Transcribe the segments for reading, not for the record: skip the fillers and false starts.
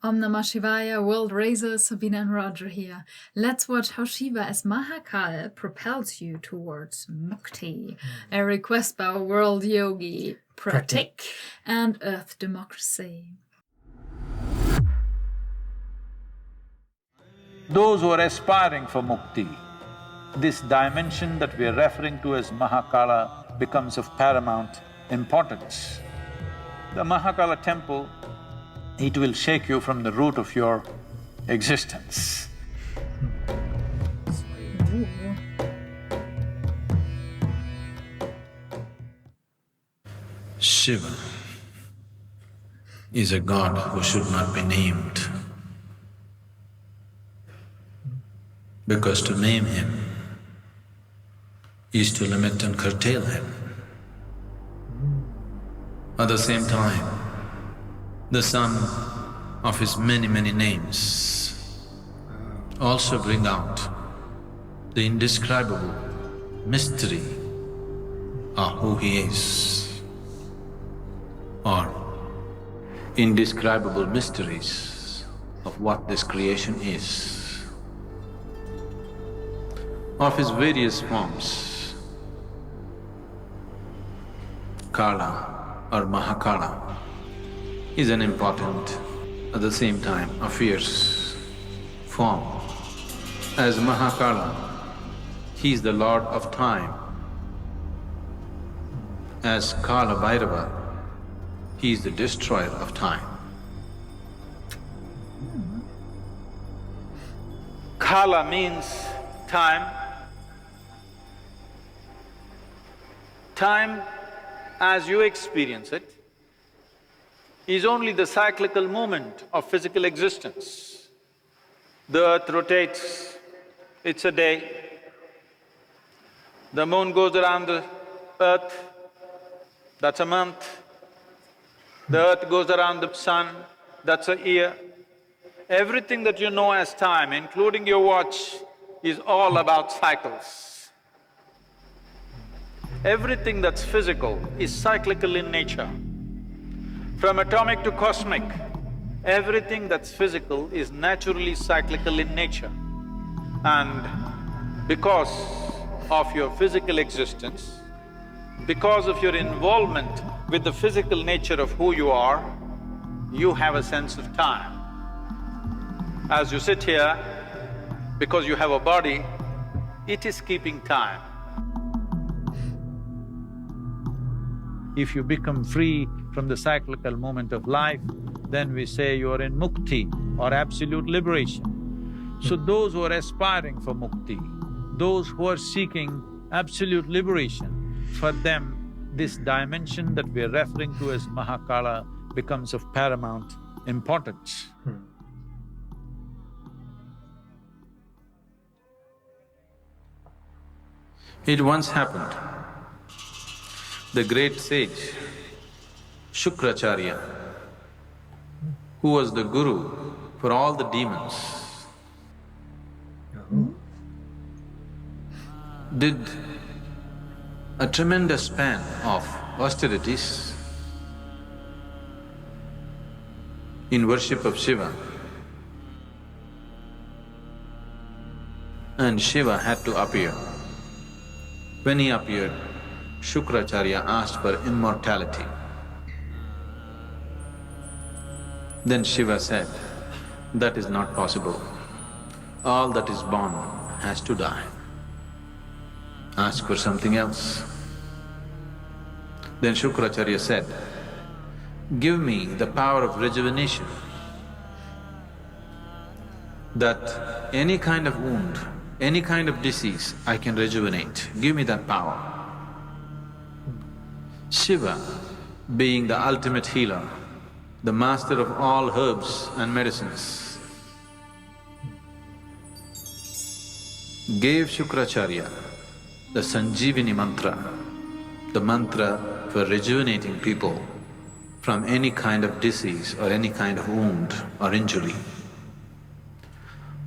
Om Namah Shivaya, World Raisers, Sabine and Roger here. Let's watch how Shiva as Mahakal propels you towards Mukti, a request by our world yogi, Pratik, and Earth democracy. Those who are aspiring for Mukti, this dimension that we are referring to as Mahakala becomes of paramount importance. The Mahakala temple, it will shake you from the root of your existence. Shiva is a god who should not be named, because to name him is to limit and curtail him. At the same time, the sum of his many names also bring out the indescribable mystery of who he is, or indescribable mysteries of what this creation is, of his various forms. Kala or Mahakala is an important, at the same time a fierce form. As Mahakala, he is the lord of time. As Kala Bhairava, he is the destroyer of time. Kala means time. Time, as you experience it, is only the cyclical movement of physical existence. The earth rotates, it's a day. The moon goes around the earth, that's a month. The earth goes around the sun, that's a year. Everything that you know as time, including your watch, is all about cycles. Everything that's physical is cyclical in nature. From atomic to cosmic, everything that's physical is naturally cyclical in nature. And because of your physical existence, because of your involvement with the physical nature of who you are, you have a sense of time. As you sit here, because you have a body, it is keeping time. If you become free from the cyclical movement of life, then we say you are in Mukti or absolute liberation. So those who are aspiring for Mukti, those who are seeking absolute liberation, for them this dimension that we are referring to as Mahakala becomes of paramount importance. It once happened, the great sage Shukracharya, who was the guru for all the demons, did a tremendous span of austerities in worship of Shiva, and Shiva had to appear. When he appeared, Shukracharya asked for immortality. Then Shiva said, that is not possible. All that is born has to die. Ask for something else. Then Shukracharya said, give me the power of rejuvenation, that any kind of wound, any kind of disease I can rejuvenate, give me that power. Shiva, being the ultimate healer, the master of all herbs and medicines, gave Shukracharya the Sanjeevani mantra, the mantra for rejuvenating people from any kind of disease or any kind of wound or injury.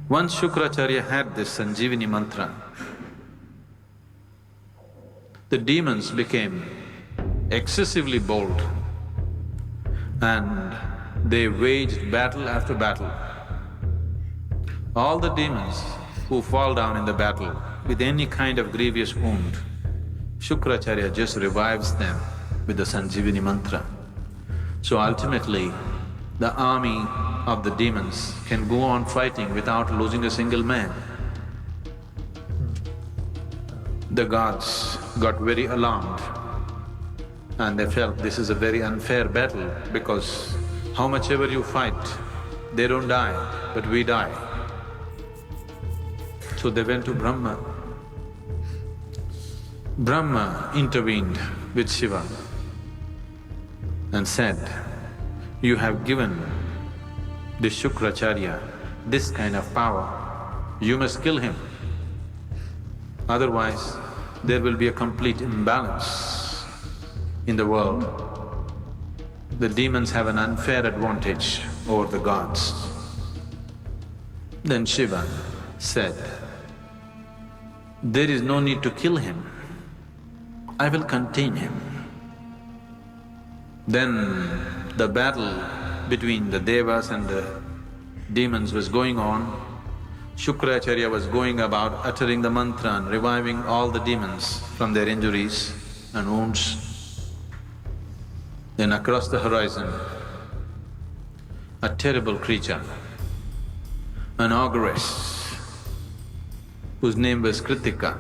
Once Shukracharya had this Sanjeevani mantra, the demons became excessively bold and they waged battle after battle. All the demons who fall down in the battle with any kind of grievous wound, Shukracharya just revives them with the Sanjivini mantra. So ultimately, the army of the demons can go on fighting without losing a single man. The gods got very alarmed and they felt this is a very unfair battle because how much ever you fight, they don't die, but we die. So they went to Brahma. Brahma intervened with Shiva and said, you have given this Shukracharya this kind of power, you must kill him. Otherwise, there will be a complete imbalance in the world. The demons have an unfair advantage over the gods. Then Shiva said, there is no need to kill him, I will contain him. Then the battle between the devas and the demons was going on. Shukracharya was going about uttering the mantra and reviving all the demons from their injuries and wounds. Then across the horizon, a terrible creature, an ogress, whose name was Kritika,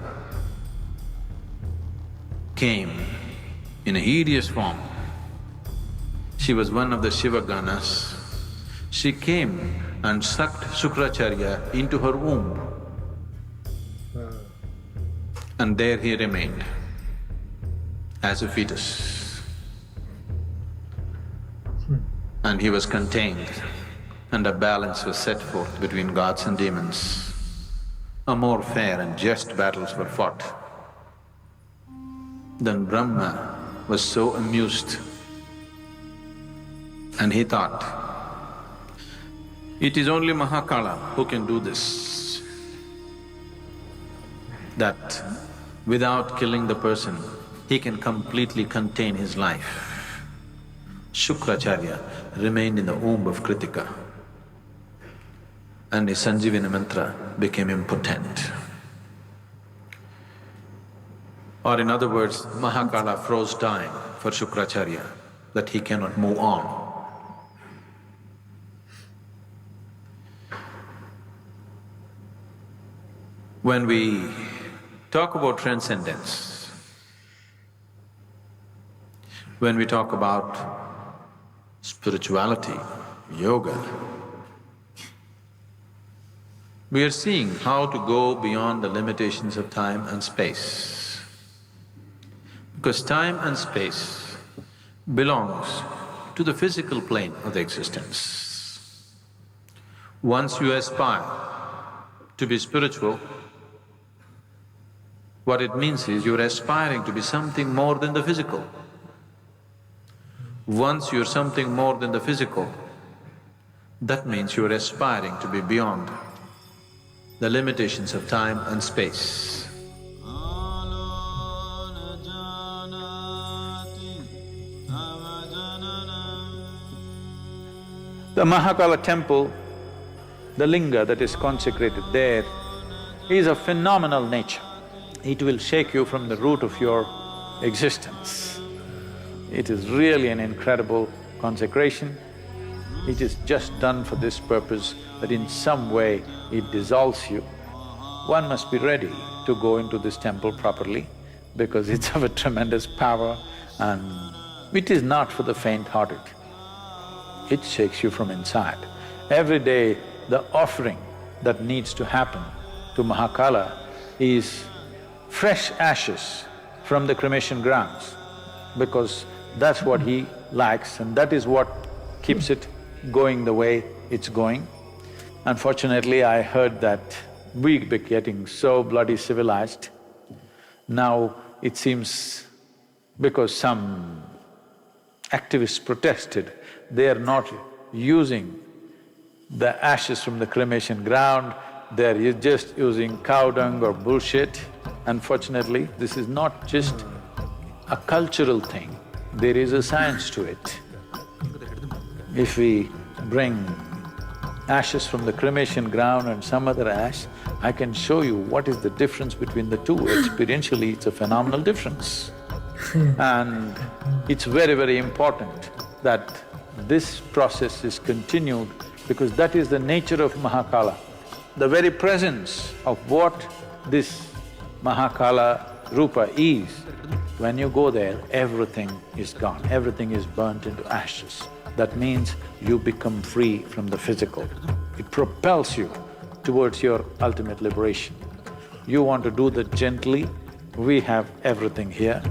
came in a hideous form. She was one of the Shiva Ganas. She came and sucked Shukracharya into her womb. And there he remained as a fetus. And he was contained and a balance was set forth between gods and demons. A more fair and just battles were fought. Then Brahma was so amused and he thought, it is only Mahakala who can do this, that without killing the person, he can completely contain his life. Shukracharya remained in the womb of Kritika and his Sanjivini mantra became impotent. Or in other words, Mahakala froze time for Shukracharya, that he cannot move on. When we talk about transcendence, when we talk about spirituality, yoga, we are seeing how to go beyond the limitations of time and space. Because time and space belongs to the physical plane of the existence. Once you aspire to be spiritual, what it means is you're aspiring to be something more than the physical. Once you're something more than the physical, that means you're aspiring to be beyond the limitations of time and space. The Mahakala temple, the linga that is consecrated there, is of phenomenal nature. It will shake you from the root of your existence. It is really an incredible consecration. It is just done for this purpose, that in some way it dissolves you. One must be ready to go into this temple properly because it's of a tremendous power and it is not for the faint-hearted. It shakes you from inside. Every day, the offering that needs to happen to Mahakala is fresh ashes from the cremation grounds, because that's what he likes and that is what keeps it going the way it's going. Unfortunately, I heard that we're getting so bloody civilized. Now it seems because some activists protested, they are not using the ashes from the cremation ground, they're just using cow dung or bullshit. Unfortunately, this is not just a cultural thing, there is a science to it. If we bring ashes from the cremation ground and some other ash, I can show you what is the difference between the two. Experientially, it's a phenomenal difference. And it's very, very important that this process is continued because that is the nature of Mahakala. The very presence of what this Mahakala Rupa is, when you go there, everything is gone, everything is burnt into ashes. That means you become free from the physical. It propels you towards your ultimate liberation. You want to do that gently, we have everything here.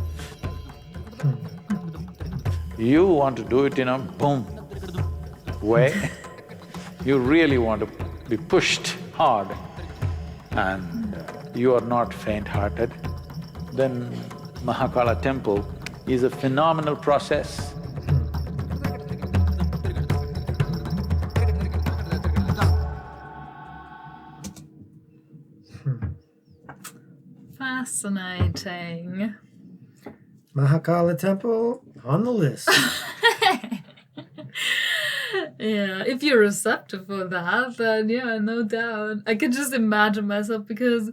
You want to do it in a boom way, you really want to be pushed hard and you are not faint-hearted, then Mahakala temple is a phenomenal process. Fascinating. Mahakala temple on the list. Yeah, if you're receptive for that, then yeah, no doubt. I can just imagine myself because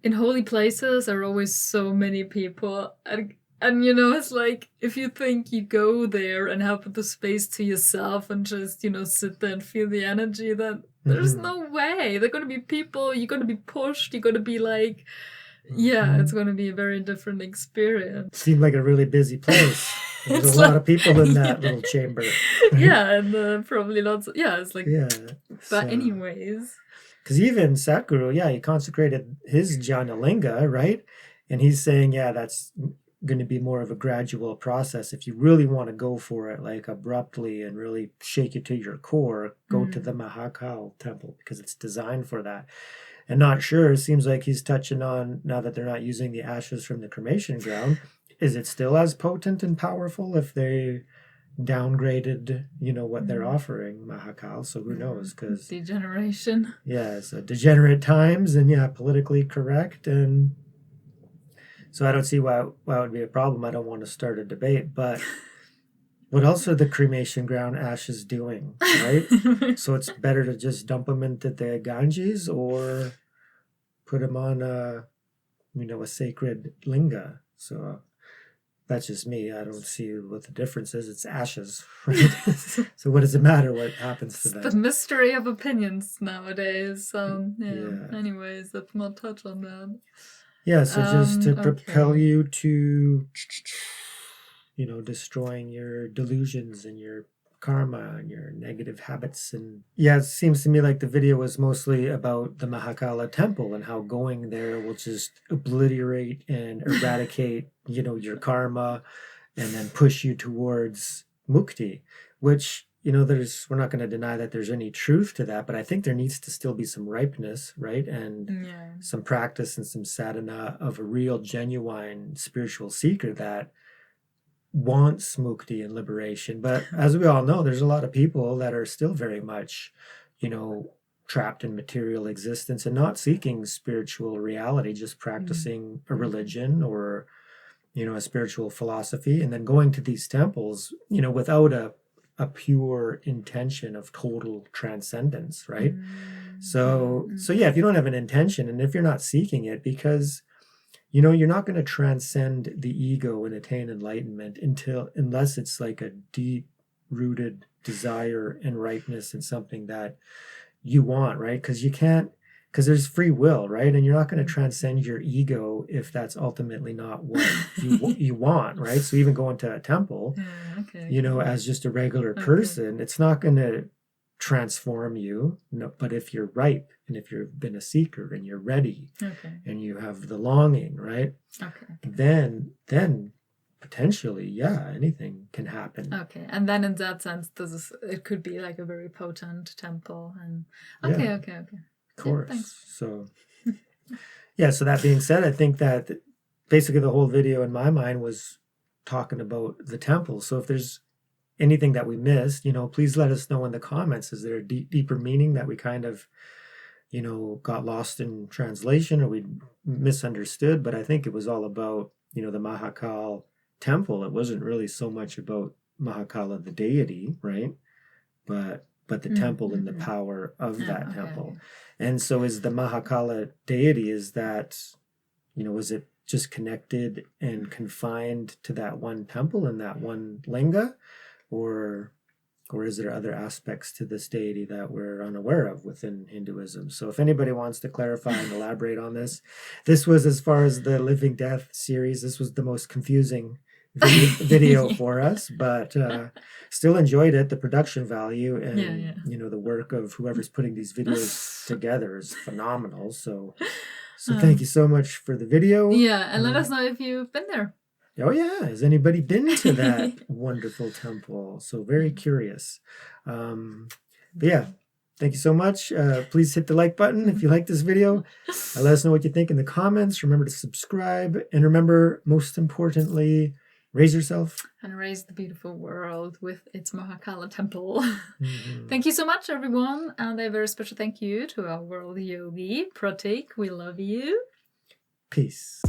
in holy places there are always so many people and you know, it's like if you think you go there and have the space to yourself and just, you know, sit there and feel the energy, then there's no way. There are going to be people, you're going to be pushed, you're going to be like, yeah, it's going to be a very different experience. Seemed like a really busy place. There's a lot of people in that little chamber. Yeah, and probably lots of, yeah, it's like, Yeah. but anyways. Because even Sadhguru, yeah, he consecrated his jhana linga, right? And he's saying, yeah, that's going to be more of a gradual process. If you really want to go for it, like abruptly and really shake it to your core, go to the Mahakal temple because it's designed for that. And not sure, it seems like he's touching on, now that they're not using the ashes from the cremation ground, is it still as potent and powerful if they downgraded, you know, what they're offering, Mahakal? So who knows? Because degeneration. Yeah, it's degenerate times, and yeah, politically correct, and so I don't see why it would be a problem. I don't want to start a debate, but what else are the cremation ground ashes doing, right? So it's better to just dump them into the Ganges or put them on a sacred linga. So that's just me. I don't see what the difference is. It's ashes, right? So what does it matter what happens to them? The mystery of opinions nowadays. Anyways, let's not touch on that. Yeah, so just to propel you to, you know, destroying your delusions and your karma and your negative habits. And yeah, it seems to me like the video was mostly about the Mahakala temple and how going there will just obliterate and eradicate, you know, your karma and then push you towards Mukti, which, you know, we're not going to deny that there's any truth to that, but I think there needs to still be some ripeness, right? And some practice and some sadhana of a real, genuine spiritual seeker that wants mukti and liberation. But as we all know, there's a lot of people that are still very much, you know, trapped in material existence and not seeking spiritual reality, just practicing a religion or, you know, a spiritual philosophy, and then going to these temples, you know, without a pure intention of total transcendence, right? So yeah, if you don't have an intention and if you're not seeking it, because, you know, you're not going to transcend the ego and attain enlightenment unless it's like a deep-rooted desire and ripeness in something that you want, right? Because there's free will, right? And you're not going to transcend your ego if that's ultimately not what you want, right? So even going to a temple, you know, as just a regular person, it's not going to transform you. No, but if you're ripe and if you've been a seeker and you're ready and you have the longing, right? Then potentially, yeah, anything can happen. Okay, and then in that sense, it could be like a very potent temple. And okay. Of course. Yeah, thanks. So, yeah, so that being said, I think that basically the whole video in my mind was talking about the temple. So if there's anything that we missed, you know, please let us know in the comments. Is there a deeper meaning that we kind of, you know, got lost in translation or we misunderstood? But I think it was all about, you know, the Mahakal temple. It wasn't really so much about Mahakala, the deity, right? But the temple and the power of that temple. And so is the Mahakala deity, is that, is it just connected and confined to that one temple and that one linga? Or is there other aspects to this deity that we're unaware of within Hinduism? So if anybody wants to clarify and elaborate on this was, as far as the Living Death series, this was the most confusing video for us, but still enjoyed it. The production value and the work of whoever's putting these videos together is phenomenal. So thank you so much for the video. Yeah, and let us know if you've been there. Oh yeah, has anybody been to that wonderful temple? So very curious. But yeah, thank you so much. Please hit the like button if you like this video. Let us know what you think in the comments. Remember to subscribe, and remember, most importantly, raise yourself and raise the beautiful world with its Mahakala temple. Thank you so much, everyone, and a very special thank you to our world yogi, Pratik. We love you. Peace.